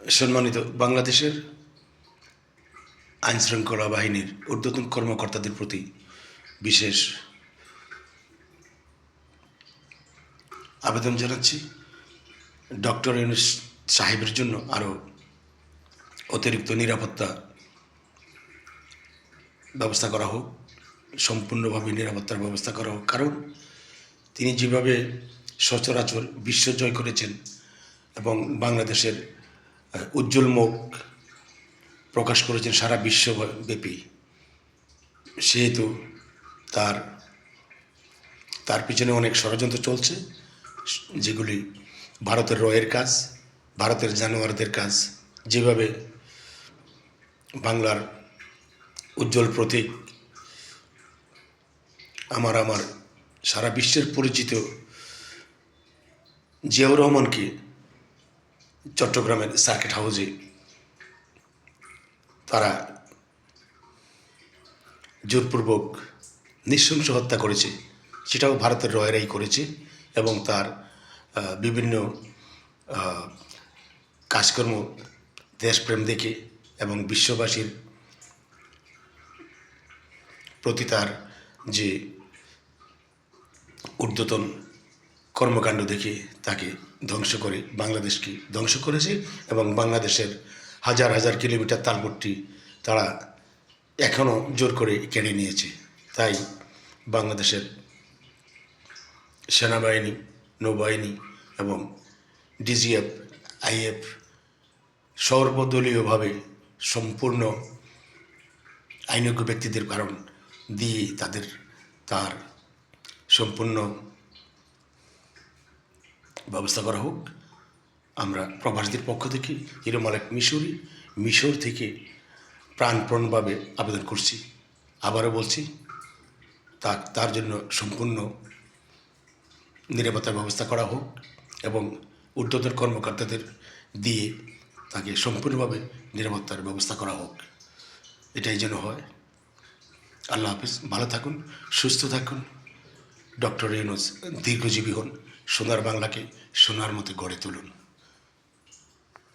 সম্মানিত বাংলাদেশের আইনশৃঙ্খলা বাহিনীর ঊর্ধ্বতন কর্মকর্তাদের প্রতি বিশেষ আবেদন জানাচ্ছি, ডক্টর ইউনূস সাহেবের জন্য আরও অতিরিক্ত নিরাপত্তা ব্যবস্থা করা হোক, সম্পূর্ণভাবে নিরাপত্তার ব্যবস্থা করা হোক। কারণ তিনি যেভাবে সচরাচর বিশ্ব জয় করেছেন এবং বাংলাদেশের উজ্জ্বল মুখ প্রকাশ করেছেন সারা বিশ্বব্যাপী, সেহেতু তার পিছনে অনেক ষড়যন্ত্র চলছে, যেগুলি ভারতের রয়ের কাজ, ভারতের জানোয়ারদের কাজ। যেভাবে বাংলার উজ্জ্বল প্রতীক আমার সারা বিশ্বের পরিচিত জিয়াউর রহমানকে চট্টগ্রামের সার্কিট হাউসে তারা জোরপূর্বক নৃশংস হত্যা করেছে, সেটাও ভারতের রয়েরাই করেছে। এবং তার বিভিন্ন কাজকর্ম, দেশপ্রেম দেখে এবং বিশ্ববাসীর প্রতি তার যে ঊর্ধ্বতন কর্মকাণ্ড দেখে তাকে ধ্বংস করে বাংলাদেশকে ধ্বংস করেছে এবং বাংলাদেশের হাজার হাজার কিলোমিটার তালপট্টি তারা এখনও জোর করে কেড়ে নিয়েছে। তাই বাংলাদেশের সেনাবাহিনী, নৌবাহিনী এবং ডিজিএফ, আইএফ সর্বদলীয়ভাবে সম্পূর্ণ আইনজ্ঞ ব্যক্তিদের কারণ দিয়ে তার সম্পূর্ণ ব্যবস্থা করা হোক। আমরা প্রবাসীদের পক্ষ থেকে হিরো মালিক মিশর থেকে প্রাণপণভাবে আবেদন করছি। আবারও বলছি, তার জন্য সম্পূর্ণ নিরাপত্তার ব্যবস্থা করা হোক এবং ঊর্ধ্বতন কর্মকর্তাদের দিয়ে তাকে সম্পূর্ণভাবে নিরাপত্তার ব্যবস্থা করা হোক। এটাই যেন হয়। আল্লাহ হাফিজ, ভালো থাকুন, সুস্থ থাকুন। ডক্টর ইউনূস দীর্ঘজীবী হন, সোনার বাংলাকে সোনার মতো গড়ে তুলুন।